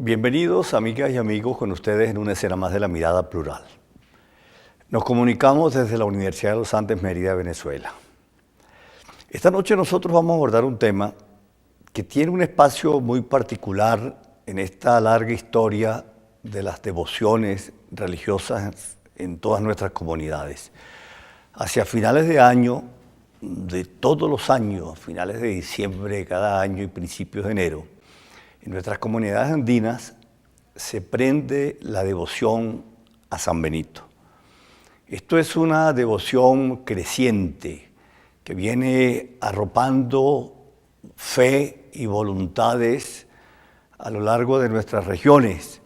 Bienvenidos, amigas y amigos, con ustedes en una escena más de La Mirada Plural. Nos comunicamos desde la Universidad de los Andes, Mérida, Venezuela. Esta noche nosotros vamos a abordar un tema que tiene un espacio muy particular en esta larga historia de las devociones religiosas en todas nuestras comunidades. Hacia finales de año, de todos los años, finales de diciembre de cada año y principios de enero, en nuestras comunidades andinas se prende la devoción a San Benito. Esto es una devoción creciente que viene arropando fe y voluntades a lo largo de nuestras regiones.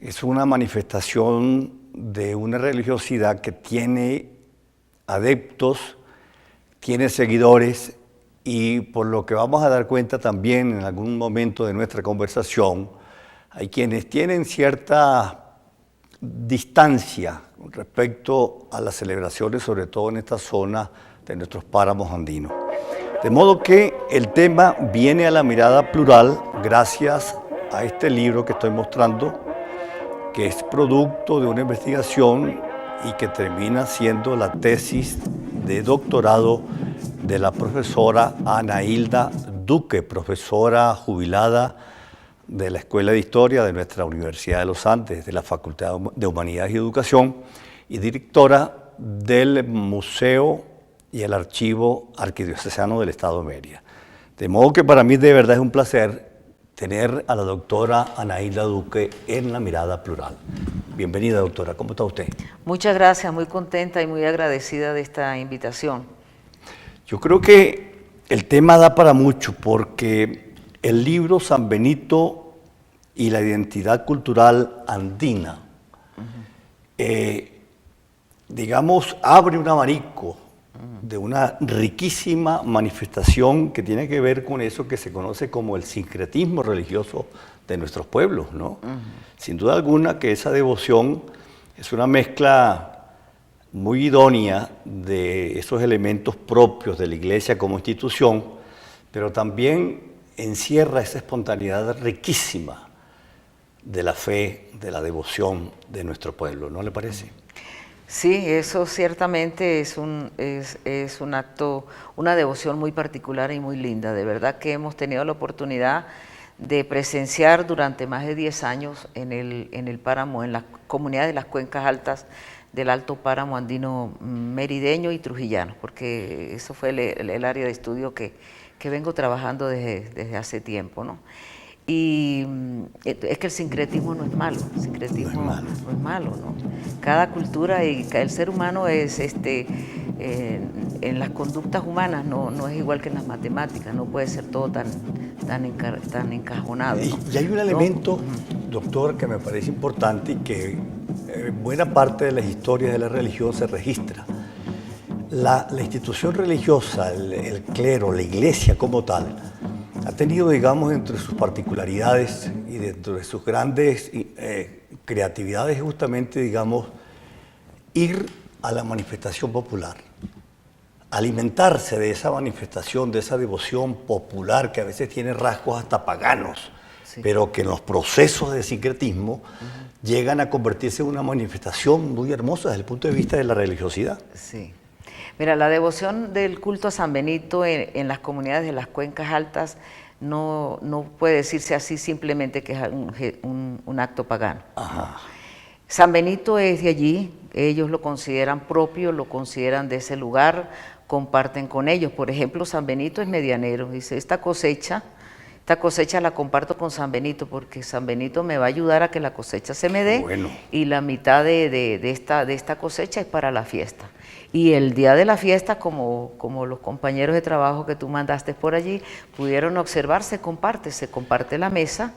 Es una manifestación de una religiosidad que tiene adeptos, tiene seguidores, y por lo que vamos a dar cuenta también en algún momento de nuestra conversación, hay quienes tienen cierta distancia con respecto a las celebraciones, sobre todo en esta zona de nuestros páramos andinos. De modo que el tema viene a La Mirada Plural gracias a este libro que estoy mostrando, que es producto de una investigación y que termina siendo la tesis de doctorado de la profesora Ana Hilda Duque, profesora jubilada de la Escuela de Historia de nuestra Universidad de los Andes, de la Facultad de Humanidades y Educación, y directora del Museo y el Archivo Arquidiocesano del Estado de Mérida. De modo que para mí de verdad es un placer tener a la doctora Ana Hilda Duque en La Mirada Plural. Bienvenida, doctora. ¿Cómo está usted? Muchas gracias, muy contenta y muy agradecida de esta invitación. Yo creo que el tema da para mucho porque el libro San Benito y la identidad cultural andina, digamos, abre un abanico de una riquísima manifestación que tiene que ver con eso que se conoce como el sincretismo religioso de nuestros pueblos, ¿no? Sin duda alguna que esa devoción es una mezcla muy idónea de esos elementos propios de la Iglesia como institución, pero también encierra esa espontaneidad riquísima de la fe, de la devoción de nuestro pueblo, ¿no le parece? Sí, eso ciertamente es un acto, una devoción muy particular y muy linda. De verdad que hemos tenido la oportunidad de presenciar durante más de 10 años en el páramo, en las comunidades de las cuencas altas del Alto Páramo Andino merideño y trujillano, porque eso fue el área de estudio que vengo trabajando desde hace tiempo, ¿no? Y es que el sincretismo no es malo, el sincretismo no es malo, ¿no? Cada cultura y el ser humano es, en las conductas humanas no es igual que en las matemáticas, no puede ser todo tan encajonado, ¿no? Y hay un elemento, doctor, que me parece importante y que buena parte de las historias de la religión se registra. La institución religiosa, el clero, la iglesia como tal, ha tenido, digamos, entre sus particularidades y dentro de sus grandes creatividades, justamente, digamos, ir a la manifestación popular, alimentarse de esa manifestación, de esa devoción popular que a veces tiene rasgos hasta paganos, sí, pero que en los procesos de sincretismo llegan a convertirse en una manifestación muy hermosa desde el punto de vista de la religiosidad. Sí. Mira, la devoción del culto a San Benito en las comunidades de las cuencas altas no puede decirse así simplemente que es un acto pagano. Ajá. San Benito es de allí, ellos lo consideran propio, lo consideran de ese lugar, comparten con ellos. Por ejemplo, San Benito es medianero, dice, esta cosecha la comparto con San Benito porque San Benito me va a ayudar a que la cosecha se me dé, bueno, y la mitad de esta cosecha es para la fiesta. Y el día de la fiesta, como los compañeros de trabajo que tú mandaste por allí pudieron observar, se comparte la mesa,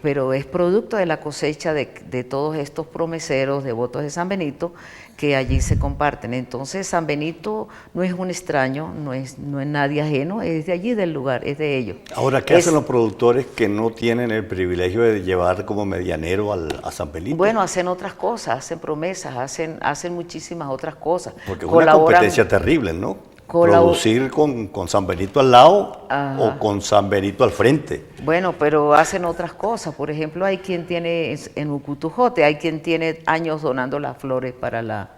pero es producto de la cosecha de todos estos promeseros, devotos de San Benito, que allí se comparten. Entonces San Benito no es un extraño, no es nadie ajeno, es de allí del lugar, es de ellos. Ahora, ¿qué hacen los productores que no tienen el privilegio de llevar como medianero a San Benito? Bueno, hacen otras cosas, hacen promesas, hacen muchísimas otras cosas. Porque es una competencia terrible, ¿no? producir con San Benito al lado Ajá. o con San Benito al frente. Bueno, pero hacen otras cosas. Por ejemplo, hay quien tiene en Ucutujote, hay quien tiene años donando las flores para la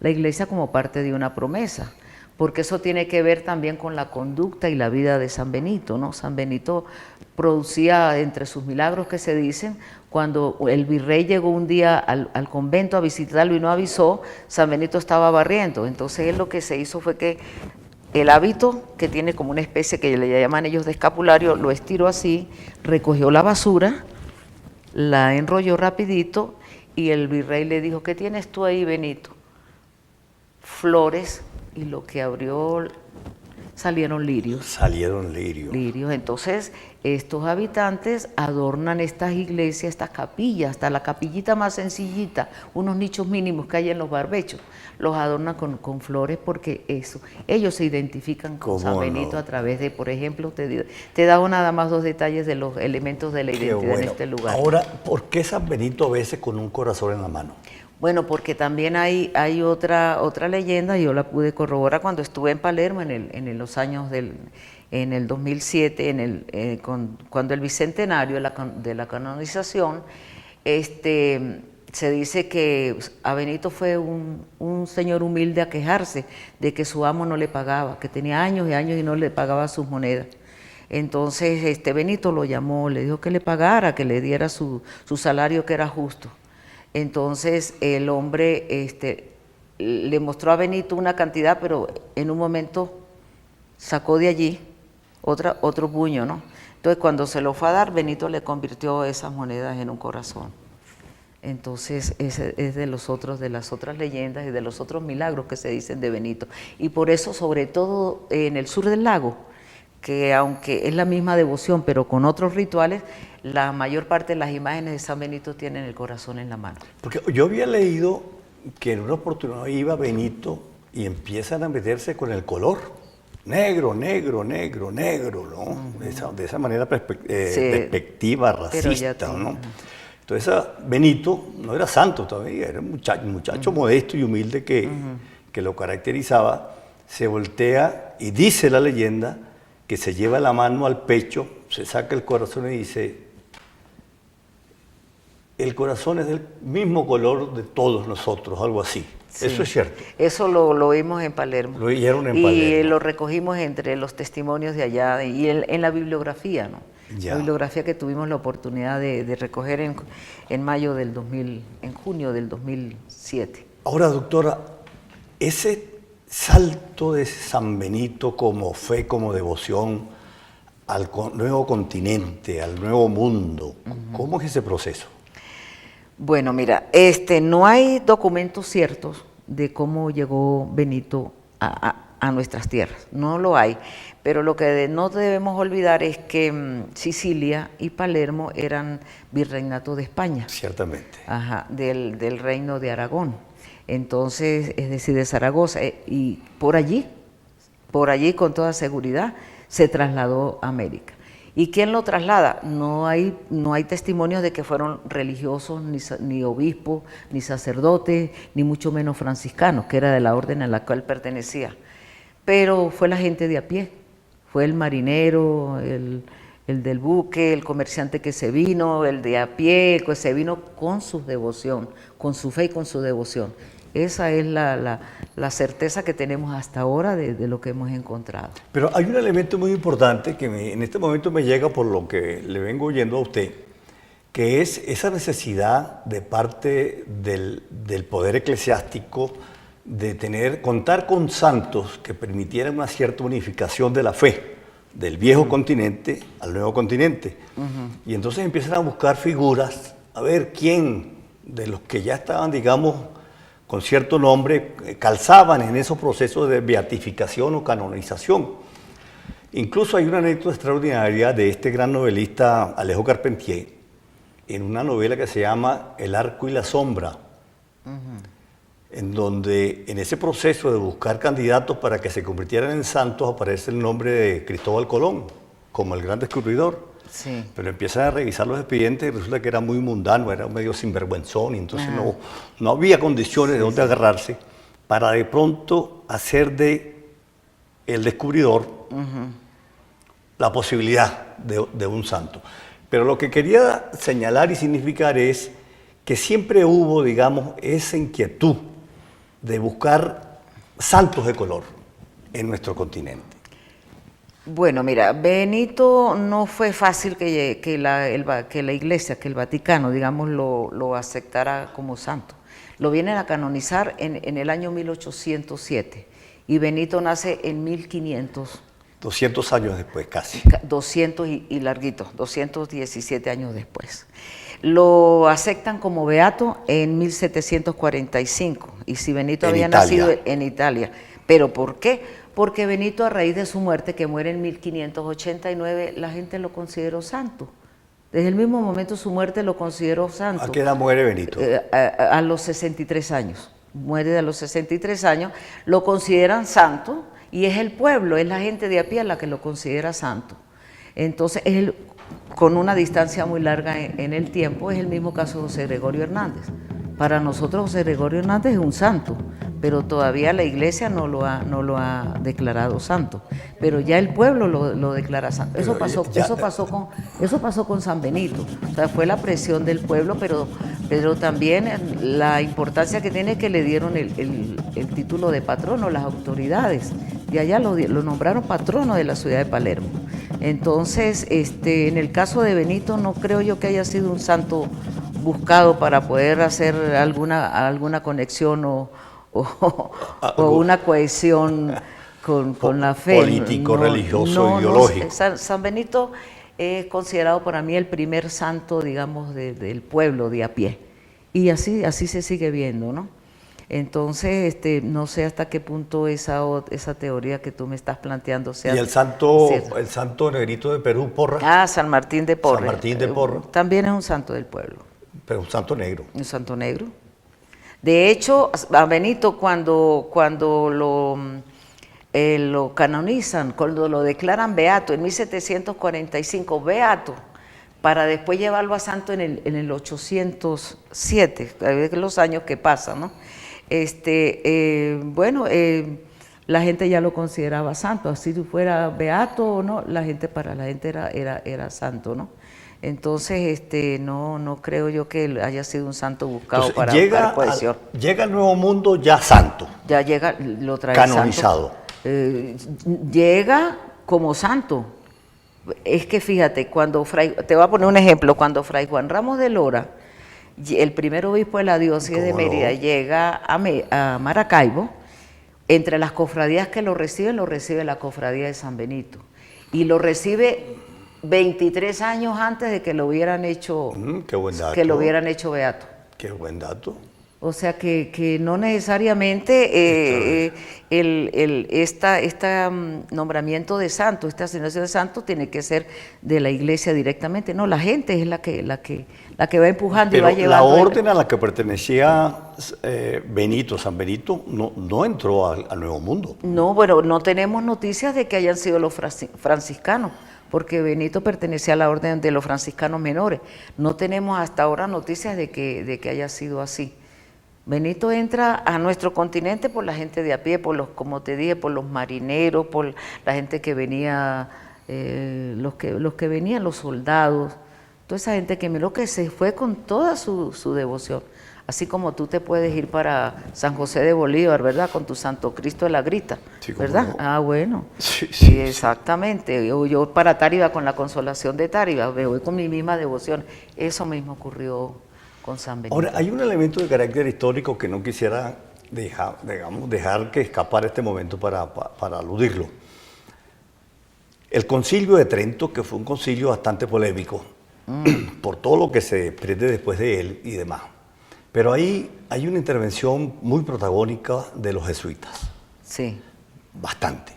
iglesia como parte de una promesa, porque eso tiene que ver también con la conducta y la vida de San Benito, ¿no? San Benito producía, entre sus milagros que se dicen, cuando el virrey llegó un día al convento a visitarlo y no avisó, San Benito estaba barriendo. Entonces él lo que se hizo fue que el hábito, que tiene como una especie que le llaman ellos de escapulario, lo estiró así, recogió la basura, la enrolló rapidito y el virrey le dijo: ¿qué tienes tú ahí, Benito? Flores, y lo que abrió salieron lirios. Salieron lirios. Lirios. Entonces, estos habitantes adornan estas iglesias, estas capillas, hasta la capillita más sencillita, unos nichos mínimos que hay en los barbechos, los adornan con flores porque eso, ellos se identifican con San Benito a través de, por ejemplo, te he dado nada más 2 detalles de los elementos de la identidad en este lugar. Ahora, ¿por qué San Benito a veces con un corazón en la mano? Bueno, porque también hay otra leyenda, yo la pude corroborar cuando estuve en Palermo en los años en el 2007, cuando el bicentenario de la canonización, se dice que a Benito fue un señor humilde a quejarse de que su amo no le pagaba, que tenía años y años y no le pagaba sus monedas. Entonces Benito lo llamó, le dijo que le pagara, que le diera su salario, que era justo. Entonces el hombre le mostró a Benito una cantidad, pero en un momento sacó de allí otro puño, ¿no? Entonces cuando se lo fue a dar, Benito le convirtió esas monedas en un corazón. Entonces ese es de las otras leyendas y de los otros milagros que se dicen de Benito. Y por eso, sobre todo en el sur del lago, que aunque es la misma devoción, pero con otros rituales, la mayor parte de las imágenes de San Benito tienen el corazón en la mano. Porque yo había leído que en una oportunidad iba Benito y empiezan a meterse con el color. Negro, negro, negro, negro, ¿no? De esa manera despectiva, racista, ¿no? Entonces Benito no era santo todavía, era un muchacho modesto y humilde que lo caracterizaba. Se voltea y dice la leyenda que se lleva la mano al pecho, se saca el corazón y dice: el corazón es del mismo color de todos nosotros, algo así. Sí. Eso es cierto. Eso lo vimos en Palermo. Lo oyeron en Palermo. Y lo recogimos entre los testimonios de allá y en la bibliografía, ¿no? Ya. La bibliografía que tuvimos la oportunidad de recoger en junio del 2007. Ahora, doctora, ese salto de San Benito como fe, como devoción al nuevo continente, al nuevo mundo, ¿cómo es ese proceso? Bueno, mira, no hay documentos ciertos de cómo llegó Benito a nuestras tierras, no lo hay, pero lo que no debemos olvidar es que Sicilia y Palermo eran virreinato de España. Ciertamente. Ajá, del reino de Aragón, entonces, es decir, de Zaragoza, y por allí con toda seguridad se trasladó a América. ¿Y quién lo traslada? No hay testimonios de que fueron religiosos, ni obispos, ni sacerdotes, ni mucho menos franciscanos, que era de la orden a la cual pertenecía. Pero fue la gente de a pie, fue el marinero, el del buque, el comerciante que se vino, el de a pie, el que se vino con su devoción, con su fe y con su devoción. Esa es la certeza que tenemos hasta ahora de lo que hemos encontrado. Pero hay un elemento muy importante que en este momento me llega por lo que le vengo oyendo a usted, que es esa necesidad de parte del poder eclesiástico de contar con santos que permitieran una cierta unificación de la fe del viejo continente al nuevo continente. Y entonces empiezan a buscar figuras, a ver quién de los que ya estaban, digamos, con cierto nombre, calzaban en esos procesos de beatificación o canonización. Incluso hay una anécdota extraordinaria de este gran novelista Alejo Carpentier, en una novela que se llama El arco y la sombra, en donde en ese proceso de buscar candidatos para que se convirtieran en santos aparece el nombre de Cristóbal Colón, como el gran descubridor. Sí. Pero empiezan a revisar los expedientes y resulta que era muy mundano, era medio sinvergüenzón, y entonces no había condiciones de dónde agarrarse para de pronto hacer de el descubridor, la posibilidad de un santo. Pero lo que quería señalar y significar es que siempre hubo, digamos, esa inquietud de buscar santos de color en nuestro continente. Bueno, mira, Benito no fue fácil que la Iglesia, que el Vaticano, digamos, lo aceptara como santo. Lo vienen a canonizar en el año 1807 y Benito nace en 1500. 200 años después, casi. 200 y larguito, 217 años después. Lo aceptan como beato en 1745 y si Benito había nacido en Italia. ¿Pero por qué? Porque Benito, a raíz de su muerte, que muere en 1589, la gente lo consideró santo. Desde el mismo momento de su muerte lo consideró santo. ¿A qué edad muere Benito? A los 63 años. Muere a los 63 años, lo consideran santo y es el pueblo, es la gente de a pie la que lo considera santo. Entonces, con una distancia muy larga en el tiempo, es el mismo caso de José Gregorio Hernández. Para nosotros José Gregorio Hernández es un santo, pero todavía la Iglesia no lo ha declarado santo, pero ya el pueblo lo declara santo. Eso pasó con San Benito, o sea, fue la presión del pueblo, pero también la importancia que tiene que le dieron el título de patrono, las autoridades, y allá lo nombraron patrono de la ciudad de Palermo. Entonces, en el caso de Benito, no creo yo que haya sido un santo buscado para poder hacer alguna conexión o una cohesión con la fe. Político, religioso, ideológico. San Benito es considerado para mí el primer santo, digamos, del pueblo de a pie. Y así se sigue viendo, ¿no? Entonces, no sé hasta qué punto esa teoría que tú me estás planteando sea. ¿Y el santo negrito de Perú, Porras? Ah, San Martín de Porras. San Martín de Porras. También es un santo del pueblo. Pero un santo negro. Un santo negro. De hecho, a Benito cuando lo canonizan, cuando lo declaran beato en 1745, beato, para después llevarlo a santo en el 807, los años que pasan, ¿no? La gente ya lo consideraba santo, así si fuera beato o no, para la gente era santo, ¿no? Entonces, no creo yo que haya sido un santo buscado. Entonces, para cohesión. Llega al Nuevo Mundo ya santo. Ya llega, lo trae canonizado. Llega como santo. Es que fíjate, te voy a poner un ejemplo, cuando Fray Juan Ramos de Lora, el primer obispo de la diócesis de Mérida, llega a Maracaibo, entre las cofradías que lo recibe la cofradía de San Benito. Y lo recibe 23 años antes de que lo hubieran hecho, qué buen dato. Que lo hubieran hecho beato. Qué buen dato. O sea que no necesariamente este nombramiento de santo, esta asignación de santo tiene que ser de la Iglesia directamente. No, la gente es la que va empujando. Pero y va llevando. La orden a la que pertenecía San Benito, no entró al Nuevo Mundo. No, bueno, no tenemos noticias de que hayan sido los franciscanos, porque Benito pertenecía a la orden de los franciscanos menores. No tenemos hasta ahora noticias de que haya sido así. Benito entra a nuestro continente por la gente de a pie, como te dije, por los marineros, por la gente que venía, los que venían, los soldados, toda esa gente que se fue con toda su devoción. Así como tú te puedes ir para San José de Bolívar, ¿verdad? Con tu Santo Cristo de la Grita, sí, ¿verdad? No. Ah, bueno. Sí, exactamente. Yo para Táriba con la Consolación de Táriba, me voy con mi misma devoción. Eso mismo ocurrió con San Benito. Ahora, hay un elemento de carácter histórico que no quisiera dejar que escapara este momento para aludirlo. El Concilio de Trento, que fue un concilio bastante polémico, por todo lo que se desprende después de él y demás. Pero ahí hay una intervención muy protagónica de los jesuitas. Sí. Bastante.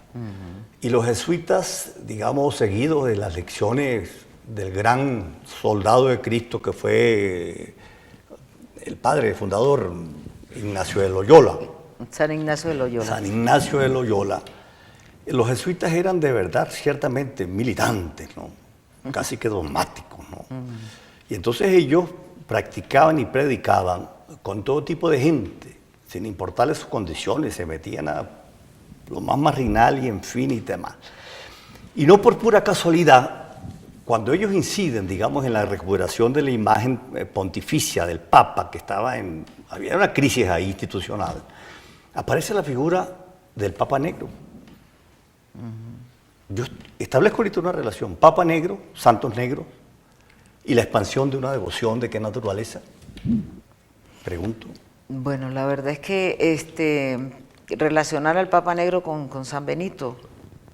Y los jesuitas, digamos, seguidos de las lecciones del gran soldado de Cristo que fue el padre fundador Ignacio de Loyola. San Ignacio de Loyola. San Ignacio de Loyola. Los jesuitas eran de verdad, ciertamente, militantes, ¿no? Casi que dogmáticos, ¿no? Y entonces ellos practicaban y predicaban con todo tipo de gente, sin importarles sus condiciones, se metían a lo más marginal y en fin y demás. Y no por pura casualidad, cuando ellos inciden, digamos, en la recuperación de la imagen pontificia del Papa, que había una crisis ahí institucional, aparece la figura del Papa Negro. Yo establezco ahorita una relación, Papa Negro, Santos Negros, y la expansión de una devoción de qué naturaleza, pregunto. Bueno, la verdad es que relacionar al Papa Negro con San Benito.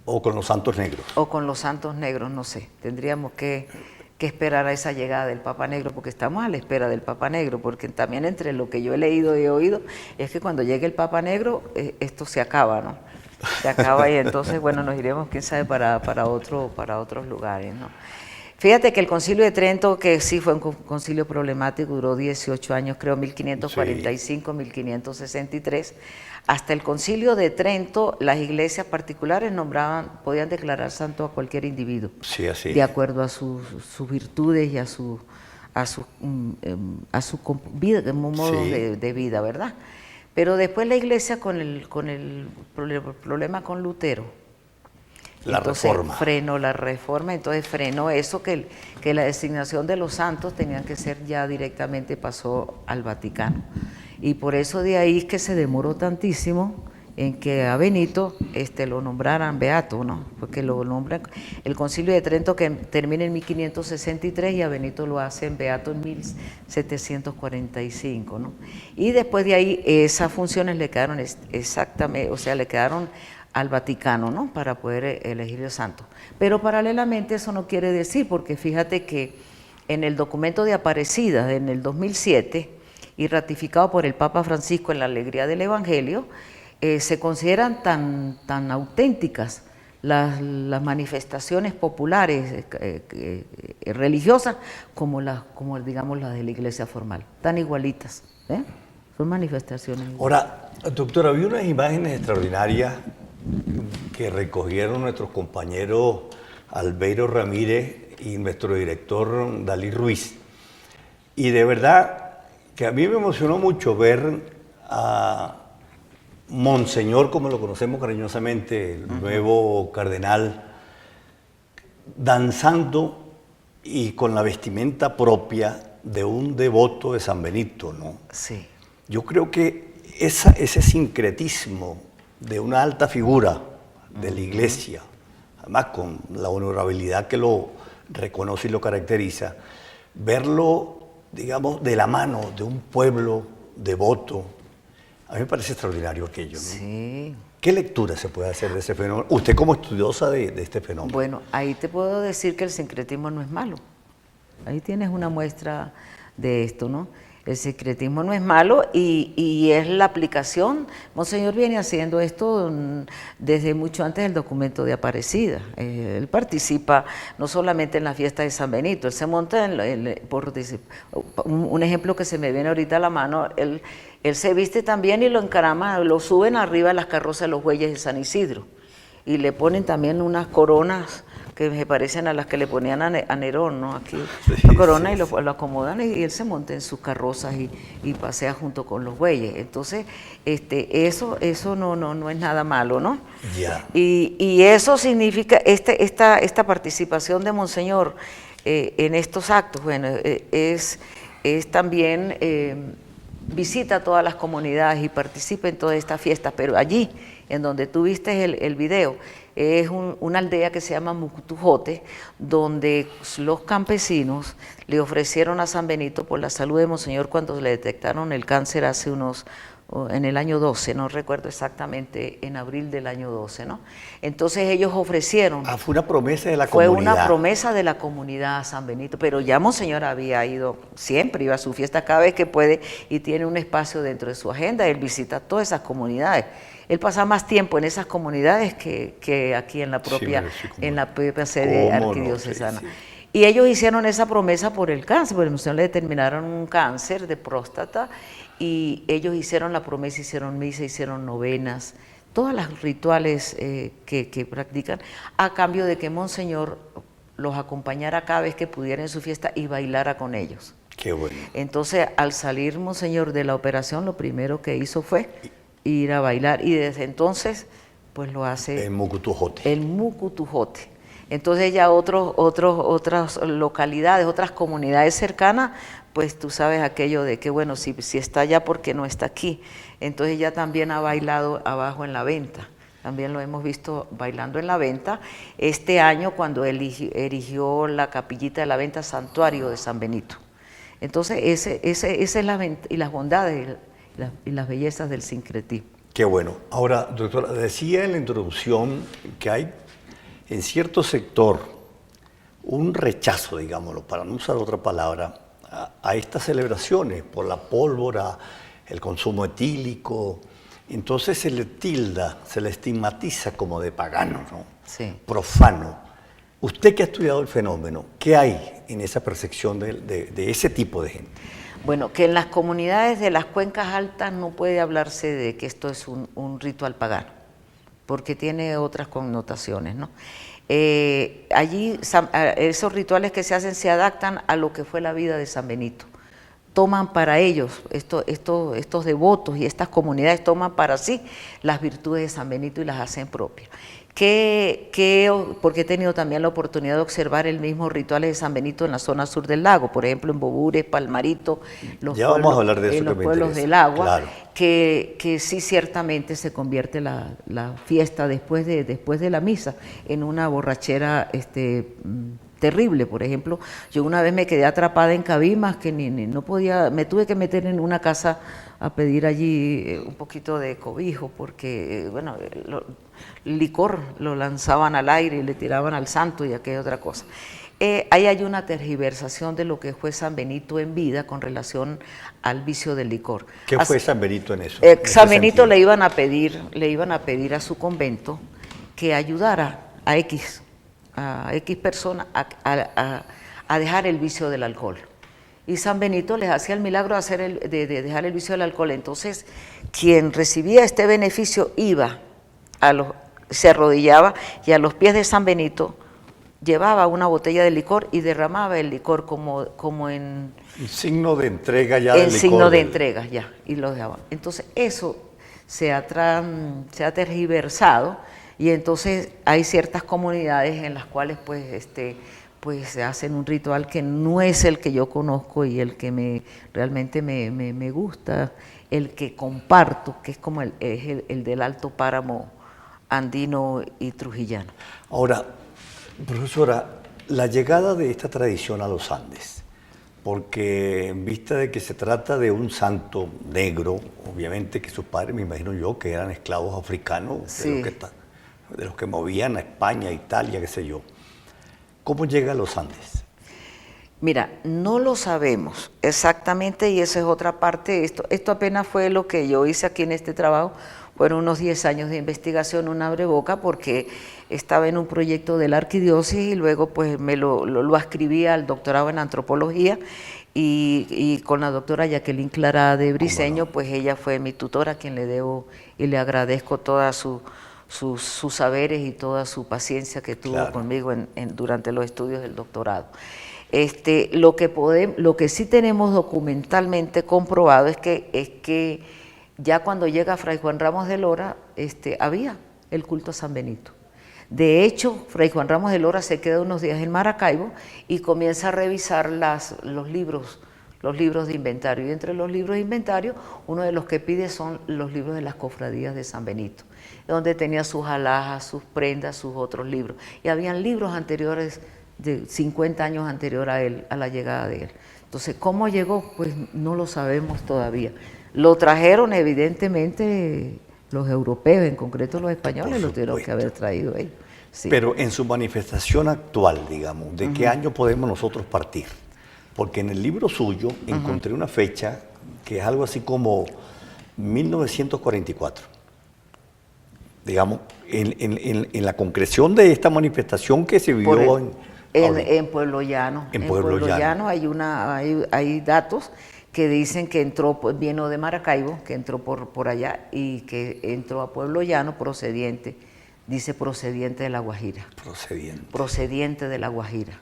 O con los Santos Negros. O con los Santos Negros, no sé. Tendríamos que esperar a esa llegada del Papa Negro, porque estamos a la espera del Papa Negro, porque también entre lo que yo he leído y he oído, es que cuando llegue el Papa Negro, esto se acaba, ¿no? Se acaba y entonces, bueno, nos iremos, quién sabe, para otros lugares, ¿no? Fíjate que el Concilio de Trento, que sí fue un concilio problemático, duró 18 años, creo, 1545, sí. 1563. Hasta el Concilio de Trento, las iglesias particulares podían declarar santo a cualquier individuo, sí, así. De acuerdo a sus virtudes y a su vida, modo sí. de vida, ¿verdad? Pero después la iglesia con el problema con Lutero, frenó la reforma, entonces frenó eso que la designación de los santos tenían que ser ya directamente, pasó al Vaticano. Y por eso de ahí es que se demoró tantísimo en que a Benito lo nombraran beato, ¿no? Porque lo nombran el Concilio de Trento, que termina en 1563, y a Benito lo hacen beato en 1745, ¿no? Y después de ahí esas funciones le quedaron exactamente, o sea, le quedaron al Vaticano, ¿no? Para poder elegir el santo. Pero paralelamente eso no quiere decir, porque fíjate que en el documento de Aparecida en el 2007 y ratificado por el Papa Francisco en la Alegría del Evangelio, se consideran tan auténticas las manifestaciones populares religiosas como digamos las de la iglesia formal, tan igualitas, ¿eh? Son manifestaciones. Ahora, doctora, vi unas imágenes extraordinarias que recogieron nuestros compañeros Albeiro Ramírez y nuestro director Dalí Ruiz, y de verdad que a mí me emocionó mucho ver a Monseñor, como lo conocemos cariñosamente, el nuevo cardenal, danzando y con la vestimenta propia de un devoto de San Benito, ¿no? Sí. Yo creo que ese sincretismo de una alta figura de la Iglesia, además con la honorabilidad que lo reconoce y lo caracteriza, verlo, digamos, de la mano de un pueblo devoto, a mí me parece extraordinario aquello, ¿no? Sí. ¿Qué lectura se puede hacer de ese fenómeno? Usted como estudiosa de este fenómeno. Bueno, ahí te puedo decir que el sincretismo no es malo. Ahí tienes una muestra de esto, ¿no? El sincretismo no es malo y es la aplicación. Monseñor viene haciendo esto desde mucho antes del documento de Aparecida. Él participa no solamente en la fiesta de San Benito, él se monta un ejemplo que se me viene ahorita a la mano, él se viste también y lo encarama, lo suben arriba de las carrozas de los bueyes de San Isidro y le ponen también unas coronas que se parecen a las que le ponían a Nerón, ¿no? Aquí la corona, sí, y lo acomodan y él se monta en sus carrozas y pasea junto con los bueyes. Entonces, eso no es nada malo, ¿no? Yeah. Y eso significa, esta participación de Monseñor en estos actos, bueno, es también visita a todas las comunidades y participa en todas estas fiestas, pero allí, en donde tú viste el video, es una aldea que se llama Mucutujote, donde los campesinos le ofrecieron a San Benito por la salud de Monseñor cuando le detectaron el cáncer en el año 12, no recuerdo exactamente, en abril del año 12, ¿no? Entonces ellos ofrecieron... fue una promesa de la comunidad. Fue una promesa de la comunidad a San Benito, pero ya Monseñor había ido siempre, iba a su fiesta cada vez que puede y tiene un espacio dentro de su agenda, él visita todas esas comunidades. Él pasa más tiempo en esas comunidades que aquí en la propia, en la propia sede arquidiocesana. Sí. Y ellos hicieron esa promesa por el cáncer, porque Monseñor le determinaron un cáncer de próstata y ellos hicieron la promesa, hicieron misa, hicieron novenas, todas las rituales que practican, a cambio de que Monseñor los acompañara cada vez que pudiera en su fiesta y bailara con ellos. Qué bueno. Entonces, al salir Monseñor de la operación, lo primero que hizo fue ir a bailar y desde entonces pues lo hace el Mucutujote. el Mucutujote. Entonces ya otras localidades, otras comunidades cercanas, pues tú sabes aquello de que bueno, si está allá, ¿por qué no está aquí? Entonces ya también ha bailado abajo en la venta. También lo hemos visto bailando en la venta. Este año cuando erigió la capillita de la venta Santuario de San Benito. Entonces esa es y las bondades y las bellezas del sincretismo. Qué bueno. Ahora, doctora, decía en la introducción que hay en cierto sector un rechazo, digámoslo, para no usar otra palabra, a estas celebraciones por la pólvora, el consumo etílico. Entonces se le tilda, se le estigmatiza como de pagano, ¿no? Sí. Profano. Usted que ha estudiado el fenómeno, ¿qué hay en esa percepción de ese tipo de gente? Bueno, que en las comunidades de las cuencas altas no puede hablarse de que esto es un ritual pagano, porque tiene otras connotaciones, ¿no? Allí esos rituales que se hacen se adaptan a lo que fue la vida de San Benito. Toman para ellos, estos devotos y estas comunidades toman para sí las virtudes de San Benito y las hacen propias. Porque he tenido también la oportunidad de observar el mismo rituales de San Benito en la zona sur del lago, por ejemplo en Bobures, Palmarito, los pueblos del agua, claro. que sí ciertamente se convierte la fiesta después de la misa en una borrachera terrible. Por ejemplo, yo una vez me quedé atrapada en Cabimas, que no podía, me tuve que meter en una casa a pedir allí un poquito de cobijo, porque bueno, el licor lo lanzaban al aire y le tiraban al santo y aquella otra cosa. Ahí hay una tergiversación de lo que fue San Benito en vida con relación al vicio del licor. ¿Qué fue San Benito en eso? San Benito le iban a pedir a su convento que ayudara a X personas a dejar el vicio del alcohol. Y San Benito les hacía el milagro de dejar el vicio del alcohol. Entonces, quien recibía este beneficio se arrodillaba y a los pies de San Benito llevaba una botella de licor y derramaba el licor como en... Un signo de entrega ya del licor. En signo de entrega ya, y lo dejaba. Entonces, eso se ha tergiversado. Y entonces hay ciertas comunidades en las cuales pues se hacen un ritual que no es el que yo conozco y el que realmente me gusta, el que comparto, que es como el del Alto Páramo andino y trujillano. Ahora, profesora, la llegada de esta tradición a los Andes, porque en vista de que se trata de un santo negro, obviamente que sus padres, me imagino yo, que eran esclavos africanos, sí, de los que movían a España, Italia, qué sé yo. ¿Cómo llega a los Andes? Mira, no lo sabemos exactamente y esa es otra parte. Esto apenas fue lo que yo hice aquí en este trabajo. Fueron unos 10 años de investigación, un abreboca, porque estaba en un proyecto de la arquidiócesis y luego pues me lo ascribí al doctorado en antropología y con la doctora Jacqueline Clara de Briceño, pues ella fue mi tutora, a quien le debo y le agradezco toda sus saberes y toda su paciencia que tuvo conmigo durante los estudios del doctorado. Lo que sí tenemos documentalmente comprobado es que ya cuando llega Fray Juan Ramos de Lora, había el culto a San Benito. De hecho, Fray Juan Ramos de Lora se queda unos días en Maracaibo y comienza a revisar los libros de inventario. Y entre los libros de inventario, uno de los que pide son los libros de las cofradías de San Benito, donde tenía sus alhajas, sus prendas, sus otros libros. Y habían libros anteriores, de 50 años anterior a la llegada de él. Entonces, ¿cómo llegó? Pues no lo sabemos todavía. Lo trajeron evidentemente los europeos, en concreto los españoles, lo tuvieron que haber traído ellos. Sí. Pero en su manifestación actual, digamos, ¿de qué año podemos nosotros partir? Porque en el libro suyo encontré una fecha que es algo así como 1944. Digamos, en la concreción de esta manifestación que se vivió en Pueblo Llano. En Pueblo Llano hay datos que dicen que entró, vino de Maracaibo, que entró por allá y que entró a Pueblo Llano procediente de La Guajira. Procediente de La Guajira.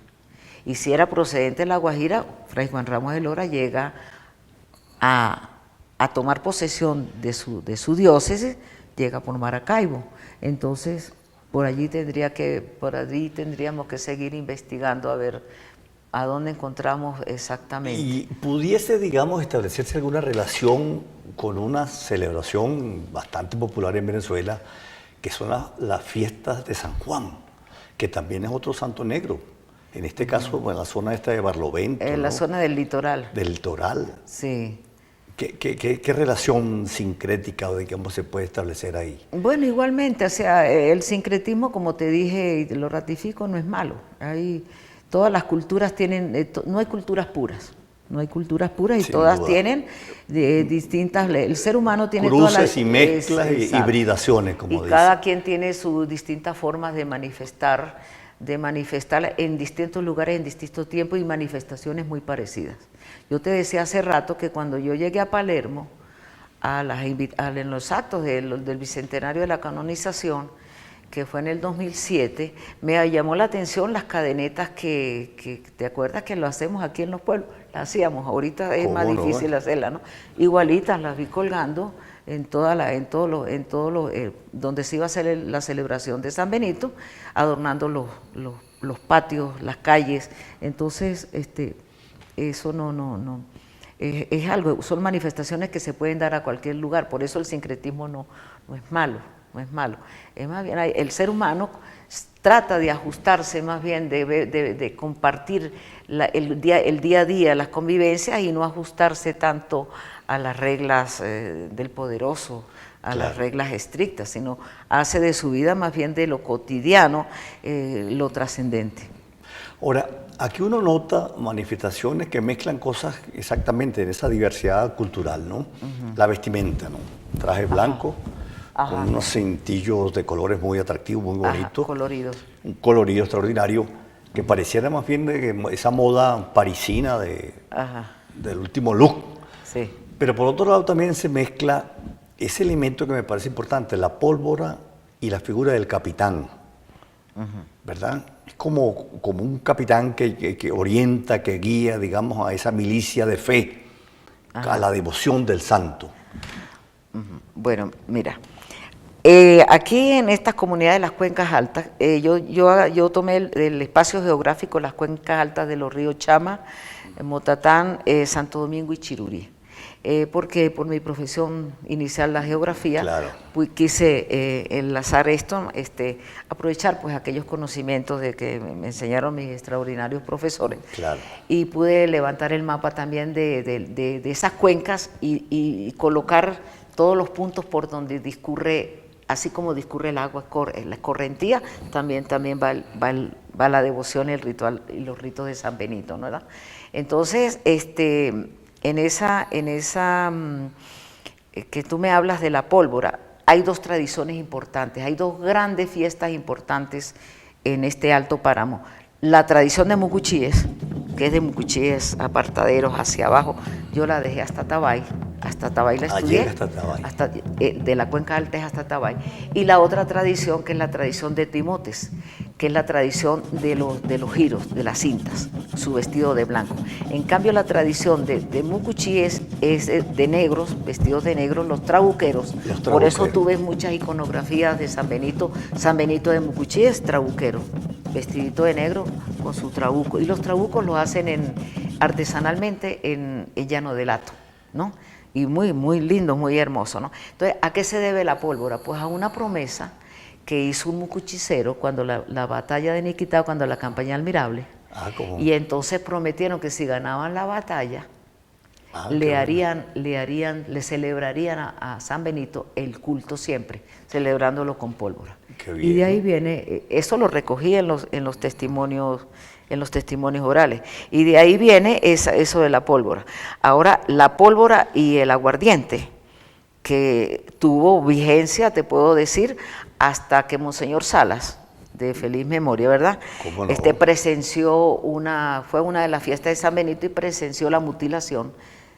Y si era procedente de La Guajira, Fray Juan Ramos de Lora llega a tomar posesión de su diócesis, llega por Maracaibo. Entonces, por allí tendríamos que seguir investigando a ver a dónde encontramos exactamente. ¿Y pudiese, digamos, establecerse alguna relación con una celebración bastante popular en Venezuela, que son las fiestas de San Juan, que también es otro santo negro? En este caso, en la zona esta de Barlovento. En la zona del litoral. Del litoral. Sí. ¿Qué relación sincrética, digamos, se puede establecer ahí? Bueno, igualmente, o sea, el sincretismo, como te dije y lo ratifico, no es malo. Todas las culturas tienen, no hay culturas puras. No hay culturas puras y Sin todas duda. tienen distintas, el ser humano tiene cruces todas las... y mezclas y exacto. hibridaciones, como dice. Y cada quien tiene sus distintas formas de manifestar en distintos lugares, en distintos tiempos y manifestaciones muy parecidas. Yo te decía hace rato que cuando yo llegué a Palermo, en los actos del Bicentenario de la canonización, que fue en el 2007, me llamó la atención las cadenetas que ¿te acuerdas que lo hacemos aquí en los pueblos? Las hacíamos, ahorita es más difícil hacerlas, ¿no? Igualitas las vi colgando donde se iba a hacer la celebración de San Benito, adornando los patios, las calles. Entonces, eso no es algo, son manifestaciones que se pueden dar a cualquier lugar, por eso el sincretismo no es malo. No es malo, es más bien el ser humano trata de ajustarse más bien, de compartir el día a día, las convivencias y no ajustarse tanto a las reglas del poderoso, a las reglas estrictas, sino hace de su vida más bien de lo cotidiano lo trascendente. Ahora, aquí uno nota manifestaciones que mezclan cosas exactamente en esa diversidad cultural, ¿no? La vestimenta, ¿no? Traje blanco. Con unos cintillos de colores muy atractivos, muy bonitos. Coloridos. Un colorido extraordinario, que pareciera más bien de esa moda parisina del último look. Sí. Pero por otro lado también se mezcla ese elemento que me parece importante, la pólvora y la figura del capitán, ¿verdad? Es como un capitán que orienta, que guía, digamos, a esa milicia de fe, a la devoción del santo. Bueno, mira, aquí en estas comunidades de las cuencas altas, yo tomé el espacio geográfico, las cuencas altas de los ríos Chama, Motatán, Santo Domingo y Chirurí. Porque por mi profesión inicial, la geografía, pues quise enlazar esto, aprovechar pues aquellos conocimientos de que me enseñaron mis extraordinarios profesores. Y pude levantar el mapa también de esas cuencas y colocar todos los puntos por donde discurre, así como discurre el agua, la escorrentía, también va la devoción, el ritual y los ritos de San Benito, ¿no? ¿verdad? Entonces, en esa que tú me hablas de la pólvora, hay dos tradiciones importantes, hay dos grandes fiestas importantes en este Alto Páramo. La tradición de Mucuchíes, que es de Mucuchíes, apartaderos hacia abajo, yo la dejé hasta Tabay la estudié, de la cuenca alta es hasta Tabay. Y la otra tradición, que es la tradición de Timotes, que es la tradición de los giros, de las cintas, su vestido de blanco. En cambio, la tradición de Mucuchíes es de negros, vestidos de negros, los trabuqueros. Por eso tú ves muchas iconografías de San Benito de Mucuchíes, trabuquero, vestidito de negro con su trabuco. Y los trabucos los hacen artesanalmente en Llano del Hato, ¿no? Y muy, muy lindo, muy hermoso, ¿no? Entonces, ¿a qué se debe la pólvora? Pues a una promesa que hizo un mucuchicero cuando la batalla de Niquitao, cuando la campaña Almirable, y entonces prometieron que si ganaban la batalla, le celebrarían a San Benito el culto siempre, celebrándolo con pólvora. Y de ahí viene, eso lo recogí en los testimonios orales, y de ahí viene eso de la pólvora. Ahora, la pólvora y el aguardiente, que tuvo vigencia, te puedo decir, hasta que Monseñor Salas, de feliz memoria, ¿verdad? ¿Cómo no? Fue una de las fiestas de San Benito y presenció la mutilación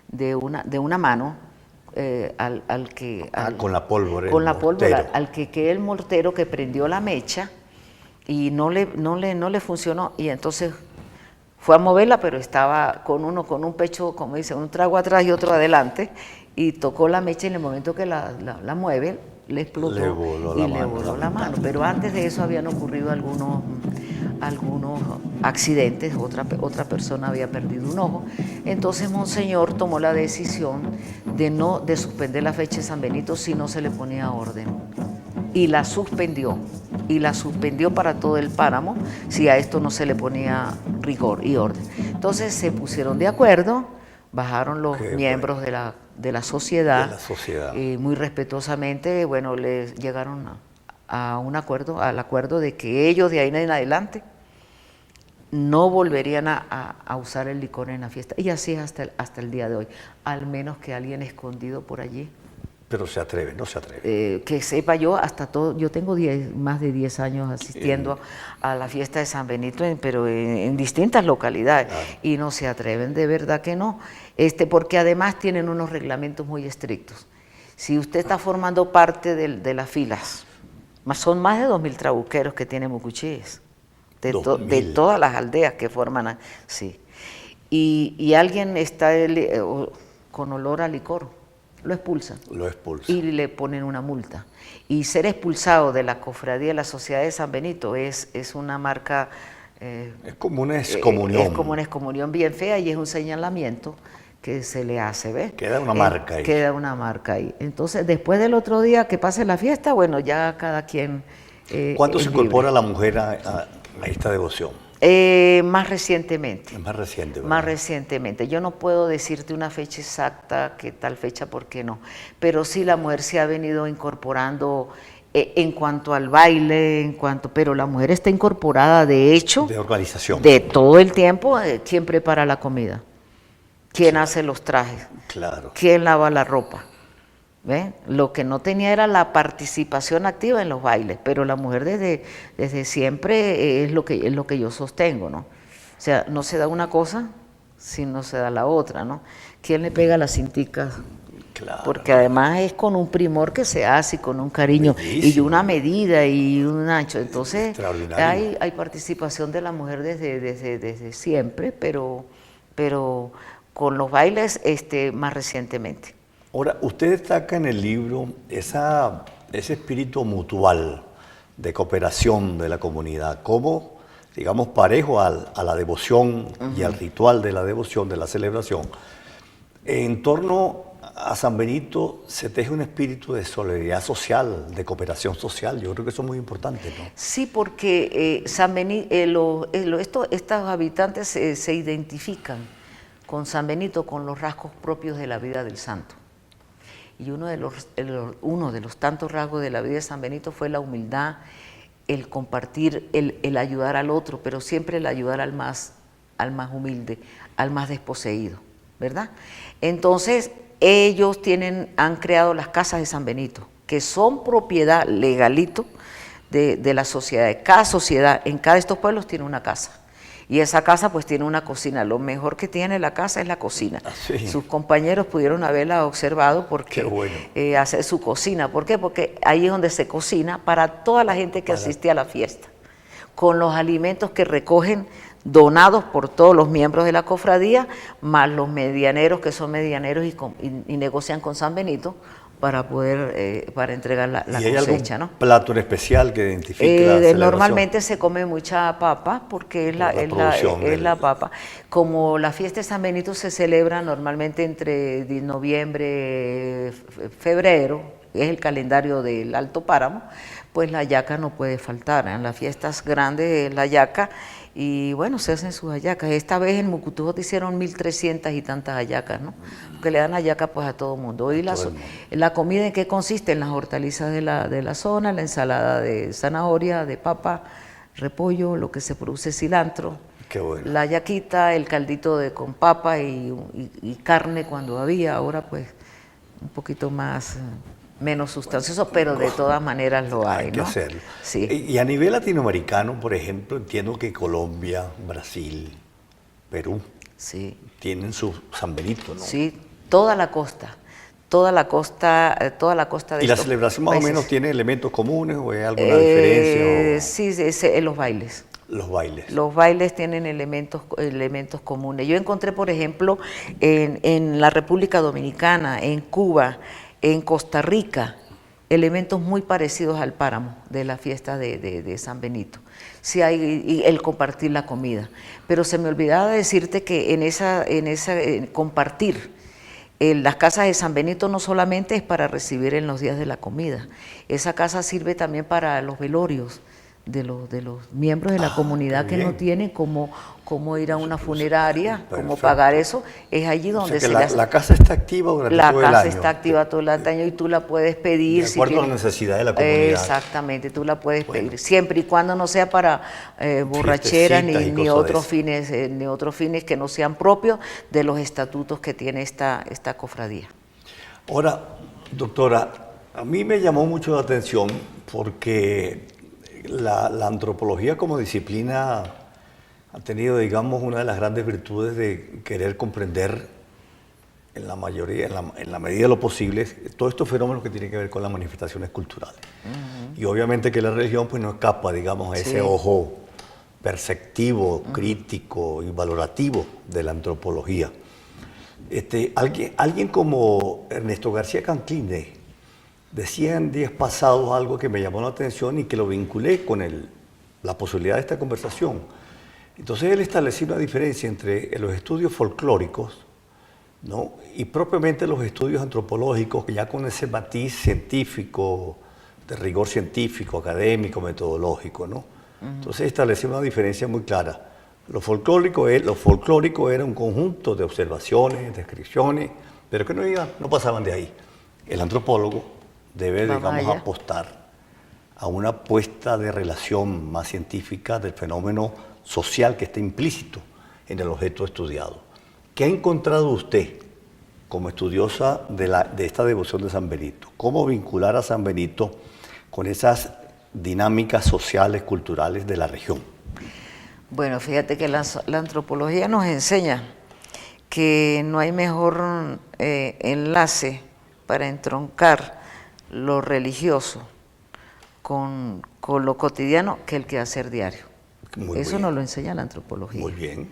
de una mano con la pólvora. Con la pólvora, al que el mortero que prendió la mecha y no le funcionó, y entonces fue a moverla, pero estaba con un pecho, como dice, un trago atrás y otro adelante, y tocó la mecha, y en el momento que la mueve, le explotó le voló y la le mano, voló la mano. Pero antes de eso habían ocurrido algunos accidentes, otra persona había perdido un ojo. Entonces Monseñor tomó la decisión de suspender la fecha de San Benito si no se le ponía orden. Y la suspendió para todo el páramo si a esto no se le ponía rigor y orden. Entonces se pusieron de acuerdo, bajaron los miembros de la sociedad, muy respetuosamente, bueno, les llegaron al acuerdo de que ellos de ahí en adelante no volverían a usar el licor en la fiesta. Y así es hasta el día de hoy, al menos que alguien escondido por allí. Pero se atreve, no se atreve. Que sepa yo, yo tengo más de 10 años asistiendo a la fiesta de San Benito, pero en distintas localidades, y no se atreven, de verdad que no, porque además tienen unos reglamentos muy estrictos. Si usted está formando parte de las filas, son más de 2.000 trabuqueros que tiene Mucuchíes, de todas las aldeas que forman, sí, y alguien está con olor a licor, lo expulsan. Y le ponen una multa. Y ser expulsado de la cofradía de la Sociedad de San Benito es una marca... es como una excomunión. Es como una excomunión bien fea y es un señalamiento que se le hace, ¿ves? Queda una marca ahí. Queda una marca ahí. Entonces, después del otro día que pase la fiesta, bueno, ya cada quien... ¿Cuánto se incorpora la mujer a esta devoción? Más recientemente. Es más reciente, ¿verdad? Más recientemente. Yo no puedo decirte una fecha exacta, que tal fecha, ¿por qué no? Pero sí la mujer se ha venido incorporando en cuanto al baile, pero la mujer está incorporada, de hecho, de organización. De todo el tiempo, ¿quién prepara la comida? ¿Quién hace los trajes? Claro. ¿Quién lava la ropa? ¿Ve? Lo que no tenía era la participación activa en los bailes, pero la mujer desde siempre es lo que yo sostengo, ¿no? O sea, no se da una cosa si no se da la otra, ¿no? ¿Quién le pega las cinticas? Claro. Porque además es con un primor que se hace y con un cariño y una medida y un ancho. Entonces hay participación de la mujer desde siempre, pero con los bailes más recientemente. Ahora, usted destaca en el libro ese espíritu mutual de cooperación de la comunidad, como, digamos, parejo a la devoción y al ritual de la devoción, de la celebración. En torno a San Benito se teje un espíritu de solidaridad social, de cooperación social. Yo creo que eso es muy importante, ¿no? Sí, porque San Benito, estos habitantes se identifican con San Benito, con los rasgos propios de la vida del santo. Y uno de los tantos rasgos de la vida de San Benito fue la humildad, el compartir, el ayudar al otro, pero siempre el ayudar al más humilde, al más desposeído, ¿verdad? Entonces, ellos han creado las casas de San Benito, que son propiedad legalito de la sociedad. Cada sociedad, en cada de estos pueblos tiene una casa. Y esa casa pues tiene una cocina. Lo mejor que tiene la casa es la cocina. Sí. Sus compañeros pudieron haberla observado porque hace su cocina. ¿Por qué? Porque ahí es donde se cocina para toda la gente que asiste a la fiesta, con los alimentos que recogen donados por todos los miembros de la cofradía, más los medianeros que son medianeros y negocian con San Benito para poder entregar la cosecha, cosecha, ¿no? ¿Plato en especial que identifique la celebración? Normalmente se come mucha papa porque es la papa. Como la fiesta de San Benito se celebra normalmente entre noviembre, febrero, es el calendario del Alto Páramo, pues la hallaca no puede faltar. En las fiestas grandes la hallaca. Y bueno, se hacen sus hallacas. Esta vez en Mucutujote hicieron 1.300 y tantas hallacas, ¿no? Porque le dan hallaca pues a todo el mundo. Y la comida, ¿en qué consiste? En las hortalizas de la zona, la ensalada de zanahoria, de papa, repollo, lo que se produce, cilantro. Qué bueno. La hallaquita, el caldito con papa y carne cuando había. Ahora pues un poquito menos sustancioso, pero de todas maneras lo hay, Hay que hacerlo. Sí. Y a nivel latinoamericano, por ejemplo, entiendo que Colombia, Brasil, Perú, sí, tienen su San Benito, ¿no? Sí, toda la costa de ¿Y la celebración más o menos tiene elementos comunes o hay alguna diferencia? Sí, los bailes. Los bailes. Los bailes tienen elementos comunes. Yo encontré, por ejemplo, en la República Dominicana, en Cuba, en Costa Rica, elementos muy parecidos al páramo de la fiesta de San Benito. Sí hay y el compartir la comida. Pero se me olvidaba decirte que en compartir, las casas de San Benito no solamente es para recibir en los días de la comida, esa casa sirve también para los velorios de los miembros de la comunidad que no tienen cómo ir a una funeraria, cómo pagar eso, es allí donde la casa está activa durante todo el año. La casa está activa todo el año y tú la puedes pedir. De acuerdo a la necesidad de la comunidad. Exactamente, tú la puedes pedir, siempre y cuando no sea para borrachera ni otros fines que no sean propios de los estatutos que tiene esta cofradía. Ahora, doctora, a mí me llamó mucho la atención porque la antropología como disciplina ha tenido, digamos, una de las grandes virtudes de querer comprender en la mayoría, en la medida de lo posible, todos estos fenómenos que tienen que ver con las manifestaciones culturales. Y obviamente que la religión pues no escapa, digamos, a ese ojo perceptivo, crítico y valorativo de la antropología. Alguien como Ernesto García Canclini decía en días pasados algo que me llamó la atención y que lo vinculé con la posibilidad de esta conversación. Entonces él estableció una diferencia entre los estudios folclóricos, ¿no?, y propiamente los estudios antropológicos, que ya con ese matiz científico, de rigor científico, académico, metodológico, ¿no? Entonces estableció una diferencia muy clara. Lo folclórico era un conjunto de observaciones, descripciones, pero que no pasaban de ahí. El antropólogo debe, digamos, apostar a una puesta de relación más científica del fenómeno social que está implícito en el objeto estudiado. ¿Qué ha encontrado usted como estudiosa de esta devoción de San Benito? ¿Cómo vincular a San Benito con esas dinámicas sociales, culturales de la región? Bueno, fíjate que la antropología nos enseña que no hay mejor enlace para entroncar lo religioso con lo cotidiano que el quehacer diario. Eso nos lo enseña la antropología. Muy bien.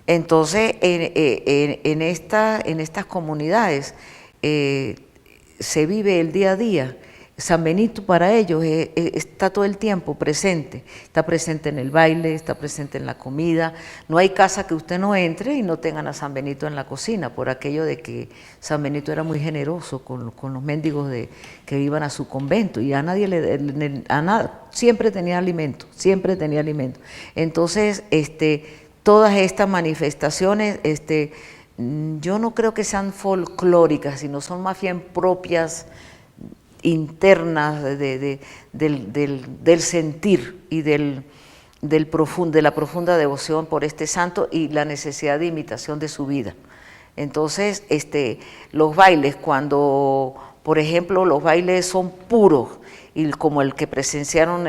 Entonces, en estas comunidades se vive el día a día. San Benito para ellos está todo el tiempo presente, está presente en el baile, está presente en la comida. No hay casa que usted no entre y no tengan a San Benito en la cocina, por aquello de que San Benito era muy generoso con los mendigos que iban a su convento y a nadie siempre tenía alimento, siempre tenía alimento. Entonces, todas estas manifestaciones, yo no creo que sean folclóricas, sino son más bien propias, internas del sentir y de la profunda devoción por este santo y la necesidad de imitación de su vida. Entonces, los bailes, cuando, por ejemplo, los bailes son puros, y como el que presenciaron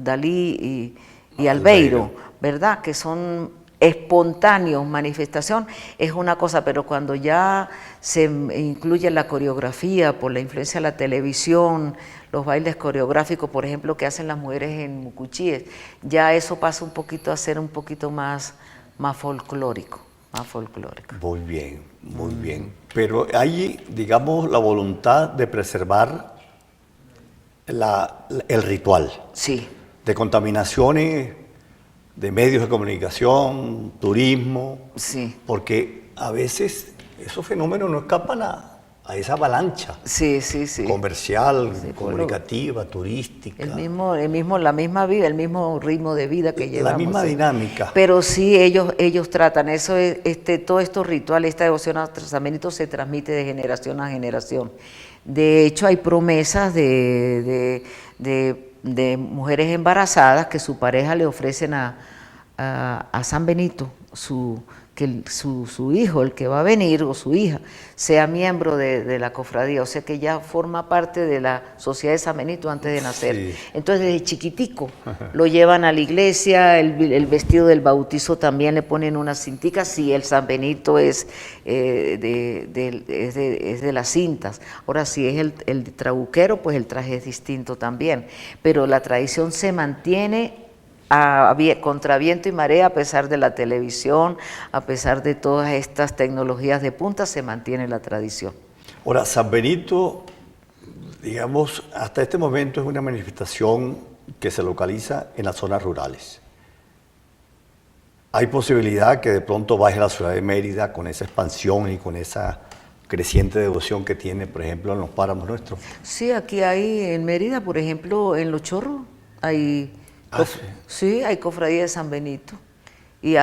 Dalí y Albeiro, ¿verdad?, que son espontáneos, manifestación, es una cosa, pero cuando ya se incluye la coreografía por la influencia de la televisión, los bailes coreográficos, por ejemplo, que hacen las mujeres en Mucuchíes, ya eso pasa un poquito a ser un poquito más folclórico, Muy bien, muy bien. Pero hay, digamos, la voluntad de preservar el ritual. Sí. De contaminaciones, de medios de comunicación, turismo, sí, porque a veces esos fenómenos no escapan a esa avalancha comercial, comunicativa, turística. La misma vida, el mismo ritmo de vida que llevamos. La misma dinámica. Pero sí, ellos tratan, eso es, todos estos rituales, esta devoción a San Benito se transmite de generación a generación. De hecho, hay promesas de mujeres embarazadas que su pareja le ofrecen a San Benito que su hijo, el que va a venir, o su hija, sea miembro de la cofradía, o sea que ya forma parte de la sociedad de San Benito antes de nacer. Sí. Entonces desde chiquitico lo llevan a la iglesia, el vestido del bautizo también le ponen unas cinticas, si el San Benito es de las cintas. Ahora si es el trabuquero, pues el traje es distinto también, pero la tradición se mantiene contra viento y marea, a pesar de la televisión, a pesar de todas estas tecnologías de punta, se mantiene la tradición. Ahora, San Benito, digamos, hasta este momento es una manifestación que se localiza en las zonas rurales. ¿Hay posibilidad que de pronto baje a la ciudad de Mérida con esa expansión y con esa creciente devoción que tiene, por ejemplo, en los páramos nuestros? Sí, aquí hay en Mérida, por ejemplo, en Los Chorros, hay, sí, hay cofradía de San Benito y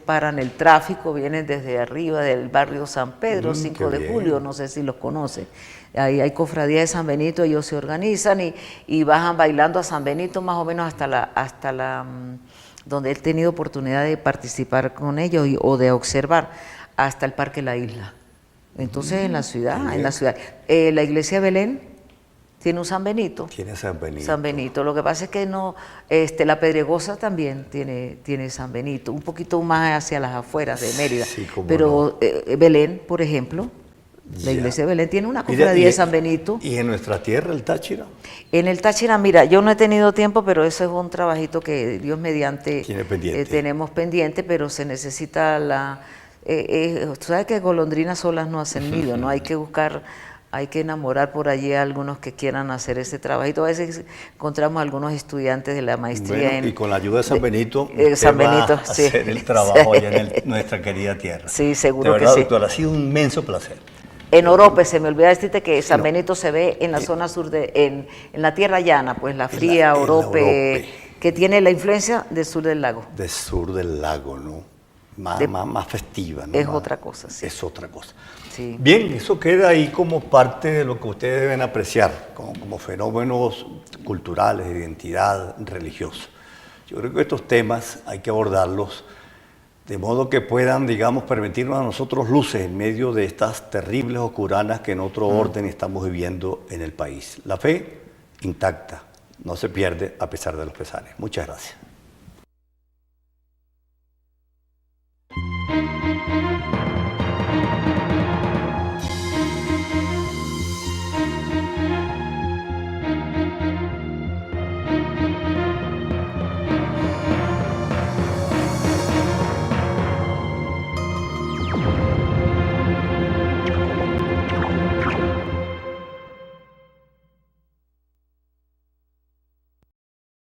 paran el tráfico, vienen desde arriba del barrio San Pedro, 5 de julio, no sé si los conoce. Ahí hay cofradía de San Benito, ellos se organizan y bajan bailando a San Benito más o menos hasta donde he tenido oportunidad de participar con ellos o de observar, hasta el Parque La Isla. Entonces en la ciudad, la iglesia de Belén tiene un San Benito. Tiene San Benito. San Benito. Lo que pasa es que no, la Pedregosa también tiene San Benito, un poquito más hacia las afueras de Mérida. Sí, pero no. Belén, por ejemplo, la iglesia de Belén tiene una cofradía de San Benito. ¿Y en nuestra tierra, el Táchira? En el Táchira, mira, yo no he tenido tiempo, pero eso es un trabajito que Dios mediante tenemos pendiente, pero se necesita tú sabes que golondrinas solas no hacen nido, ¿no? Hay que buscar, hay que enamorar por allí a algunos que quieran hacer ese trabajito. A veces encontramos algunos estudiantes de la maestría y con la ayuda de San Benito, San Benito, va a hacer el trabajo allá en nuestra querida tierra. Sí, seguro de verdad, que sí. Doctora, ha sido un inmenso placer. En Orope, se me olvidó decirte que San Benito se ve en la zona sur, en la tierra llana, pues la fría, Orope, que tiene la influencia del sur del lago. Del sur del lago, ¿no? Más festiva, ¿no? Es otra cosa, sí. Es otra cosa. Sí. Bien, eso queda ahí como parte de lo que ustedes deben apreciar, como fenómenos culturales, de identidad religiosa. Yo creo que estos temas hay que abordarlos de modo que puedan, digamos, permitirnos a nosotros luces en medio de estas terribles oscuranas que en otro orden estamos viviendo en el país. La fe intacta, no se pierde a pesar de los pesares. Muchas gracias.